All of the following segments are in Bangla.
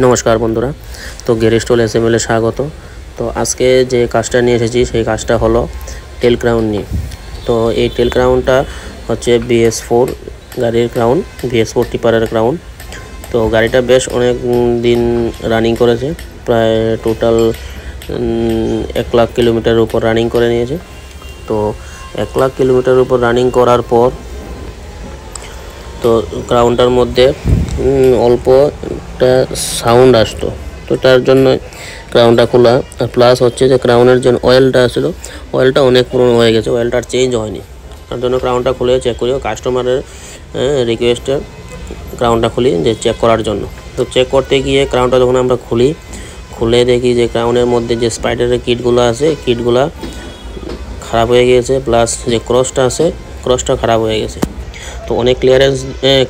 নমস্কার বন্ধুরা। তো গেরিস্টল এসএমএল এ স্বাগত। তো আজকে যে কাজটা নিয়ে এসেছি সেই কাজটা হলো টেল ক্রাউন নিয়ে। তো এই টেল ক্রাউনটা হচ্ছে BS4 গাড়ির ক্রাউন, BS4 টিপারের ক্রাউন। তো গাড়িটা বেশ অনেক দিন রানিং করেছে, প্রায় টোটাল 1 লাখ কিলোমিটারের উপর রানিং করে নিয়েছে। তো 1 লাখ কিলোমিটারের উপর রানিং করার পর তো ক্রাউনটার মধ্যে অল্প একটা সাউন্ড আসতো। তো তার জন্য ক্রাউনটা খোলা, প্লাস হচ্ছে যে ক্রাউনের যে অয়েলটা ছিল অয়েলটা অনেক পুরনো হয়ে গেছে, অয়েলটা আর চেঞ্জ হয়নি। তার জন্য ক্রাউনটা খুলে চেক করি, কাস্টমারের রিকোয়েস্টে ক্রাউনটা খুলি যে চেক করার জন্য। তো চেক করতে গিয়ে ক্রাউনটা যখন আমরা খুলে দেখি যে ক্রাউনের মধ্যে যে স্পাইডারের কিটগুলো আছে, কিটগুলা খারাপ হয়ে গিয়েছে, প্লাস যে ক্রসটা আছে ক্রসটা খারাপ হয়ে গেছে। তো অনেক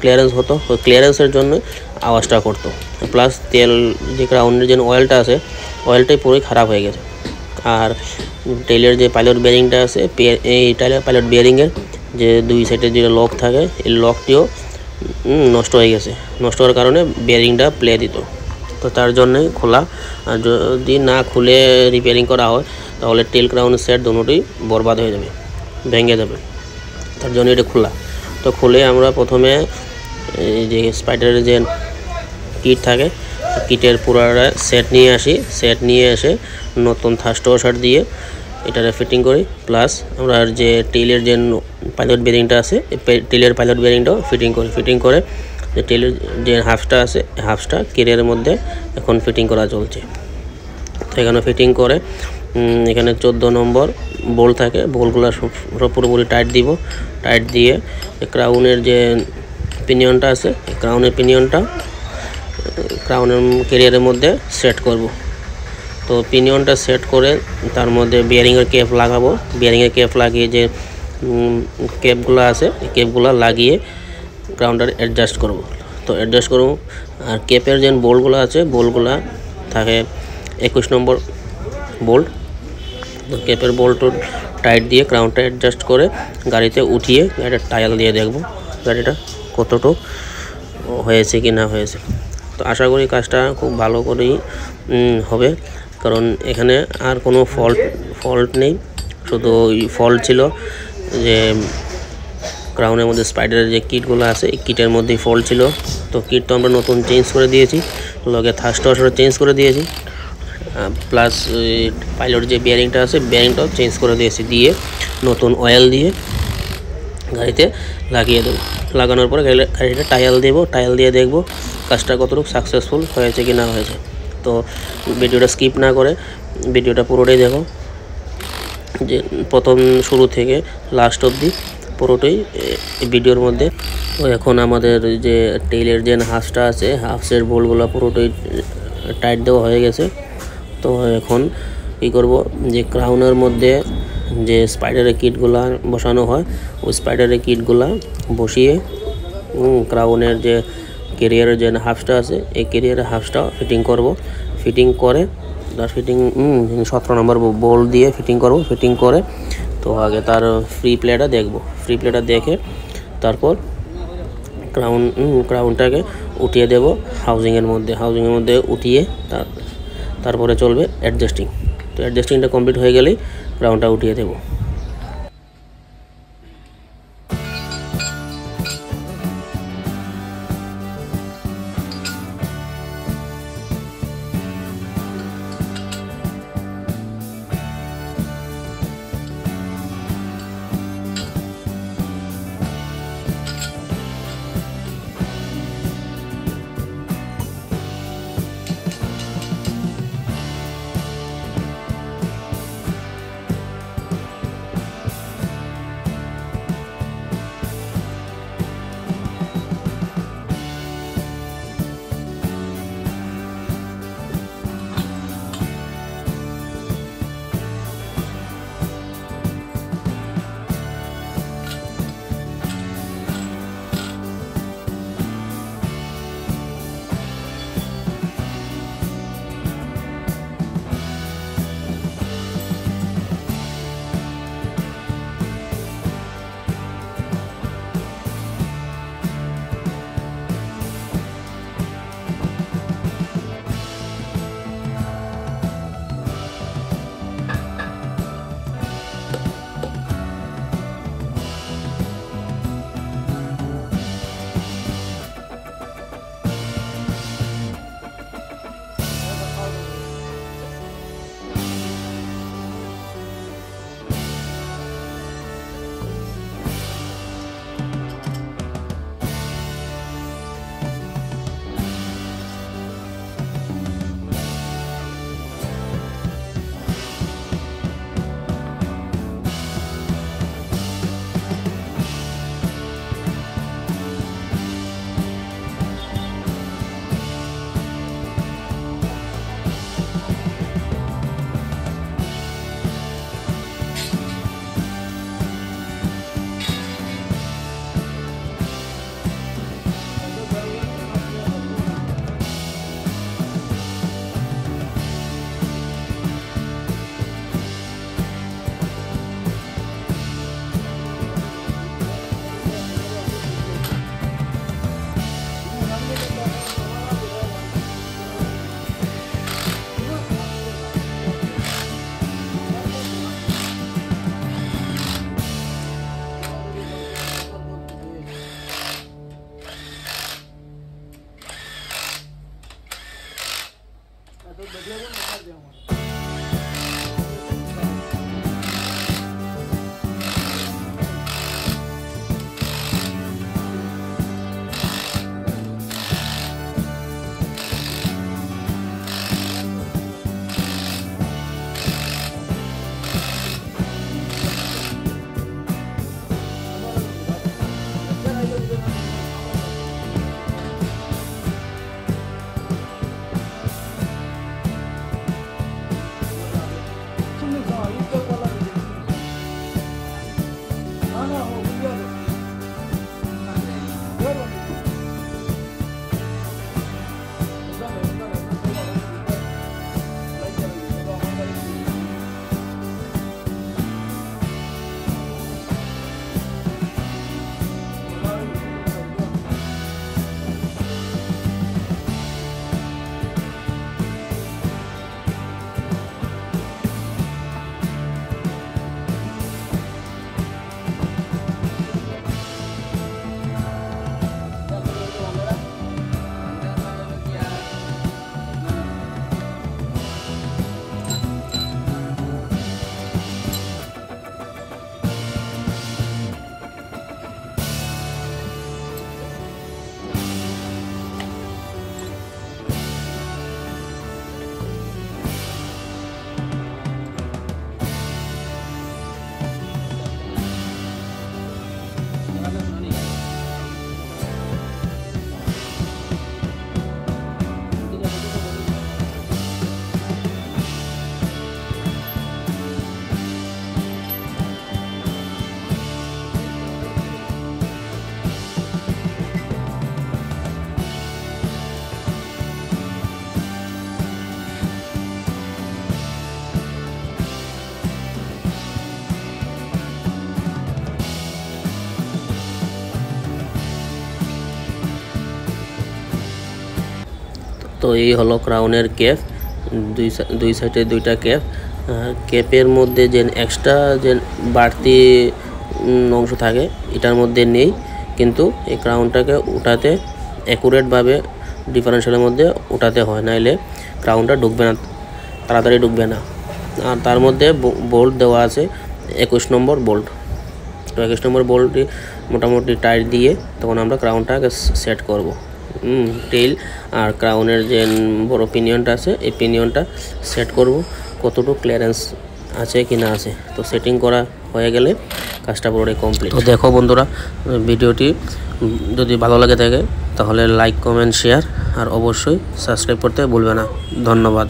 ক্লিয়ারেন্স হতো, ওই ক্লিয়ারেন্সের জন্য আওয়াজটা করতো। প্লাস তেল যে ক্রাউনের যে অয়েলটা আছে অয়েলটাই পুরোই খারাপ হয়ে গেছে। আর টেলের যে পাইলট বিয়ারিংটা আছে, এই পাইলট বিয়ারিংয়ের যে দুই সাইডে যে লক থাকে এই লকটিও নষ্ট হয়ে গেছে। নষ্ট হওয়ার কারণে বিয়ারিংটা প্লে দিত। তো তার জন্যই খোলা। আর যদি না খুলে রিপেয়ারিং করা হয় তাহলে টেল ক্রাউন সেট দুটোই বরবাদ হয়ে যাবে, ভেঙে যাবে। তার জন্য এটা খোলা। তো খুলে আমরা প্রথমে এই যে স্পাইডারের যে কিট থাকে কিটের পুরোটা সেট নিয়ে আসি, সেট নিয়ে এসে নতুন থার্স্ট ওয়াশার দিয়ে এটারে ফিটিং করি। প্লাস আমরা যে টেলের যে পাইলট বেরিংটা আছে টেলের পাইলট বেরিংটাও ফিটিং করে যে টেলের যে হাফটা আছে হাফটা কেরিয়ারের মধ্যে এখন ফিটিং করা চলছে। তো এখানে ফিটিং করে এখানে 14 নম্বর বোল্ট থাকে, বোল্টগুলো সব পুরোপুরি টাইট দিব। টাইট দিয়ে ক্রাউনের যে পিনিয়নটা আছে ক্রাউনের পিনিয়নটা ক্রাউনের কেরিয়ারের মধ্যে সেট করব। তো পিনিয়নটা সেট করে তার মধ্যে বিয়ারিংয়ের ক্যাপ লাগাবো। বিয়ারিংয়ের ক্যাপ লাগিয়ে যে ক্যাপগুলো আছে এই ক্যাপগুলো লাগিয়ে ক্রাউনটার অ্যাডজাস্ট করব। তো অ্যাডজাস্ট করব। আর ক্যাপের যে বোল্টগুলো আছে বোল্টগুলো থাকে 21 নম্বর বোল্ট। তো ক্যাপের বোল্ট টাইট দিয়ে ক্রাউনটা অ্যাডজাস্ট করে গাড়িতে উঠিয়ে গাড়িটা টায়াল দিয়ে দেখব গাড়িটা কতটুকু হয়েছে কি না হয়েছে। তো আশা করি কাজটা খুব ভালো করেই হবে, কারণ এখানে আর কোনো ফল্ট নেই। শুধু ওই ফল্ট ছিল যে ক্রাউনের মধ্যে স্পাইডারের যে কিটগুলো আছে এই কিটের মধ্যেই ফল্ট ছিল। তো কিট তো আমরা নতুন চেঞ্জ করে দিয়েছি, লগে থার্স্ট ওয়াশারও চেঞ্জ করে দিয়েছি, প্লাস পাইলট যে বিয়ারিংটা আছে বিয়ারিংটাও চেঞ্জ করে দিয়েছি, দিয়ে নতুন অয়েল দিয়ে গাড়িতে লাগিয়ে দেবো। লাগানোর পরে গাড়িটা টায়াল দেবো, টায়াল দিয়ে দেখবো কাজটা কতটুকু সাকসেসফুল হয়েছে কি না হয়েছে। তো ভিডিওটা স্কিপ না করে ভিডিওটা পুরোটাই দেখো, যে প্রথম শুরু থেকে লাস্ট অবধি পুরোটাই ভিডিওর মধ্যে। তো এখন আমাদের যে টেইলের যে হাফসটা আছে হাফসের বোল্টগুলো পুরোটাই টাইট দেওয়া হয়ে গেছে। তো এখন কী করব, যে ক্রাউনের মধ্যে যে স্পাইডারের কিটগুলা বসানো হয় ওই স্পাইডারের কিটগুলা বসিয়ে ক্রাউনের যে কেরিয়ারের যে হাফসটা আছে এই কেরিয়ারের হাফসটা ফিটিং করব। ফিটিং করে তার 17 নম্বর বোল্ট দিয়ে ফিটিং করব। ফিটিং করে তো আগে তার ফ্রি প্লেটা দেখব। ফ্রি প্লেটা দেখে তারপর ক্রাউনটাকে উঠিয়ে দেব হাউজিংয়ের মধ্যে উঠিয়ে তারপরে চলবে অ্যাডজাস্টিং। তো অ্যাডজাস্টিংটা কমপ্লিট হয়ে গেলেই ক্রাউনটা উঠিয়ে দেব। তো এই হলো ক্রাউনের কেপ, দুই সাইডে দুইটা কেপ। কেপের মধ্যে যে এক্সট্রা যে বাড়তি অংশ থাকে এটার মধ্যে নেই, কিন্তু এই ক্রাউনটাকে উঠাতে অ্যাকুরেটভাবে ডিফারেন্সিয়ালের মধ্যে উঠাতে হয়, নাইলে ক্রাউনটা ঢুকবে না, তাড়াতাড়ি ঢুকবে না। আর তার মধ্যে বোল্ট দেওয়া আছে 21 নম্বর বোল্ট। তো 21 নম্বর বোল্টটি মোটামুটি টাইট দিয়ে তখন আমরা ক্রাউনটাকে সেট করব। টেইল আর ক্রাউনের যে বড় পিনিয়নটা আছে এই পিনিয়নটা সেট করব, কতটুকু ক্লিয়ারেন্স আছে কি না আছে। তো সেটিং করা হয়ে গেলে কাজটা পুরোটাই কমপ্লিট। তো দেখো বন্ধুরা, ভিডিওটি যদি ভালো লাগে থাকে তাহলে লাইক, কমেন্ট, শেয়ার আর অবশ্যই সাবস্ক্রাইব করতে ভুলবে না। ধন্যবাদ।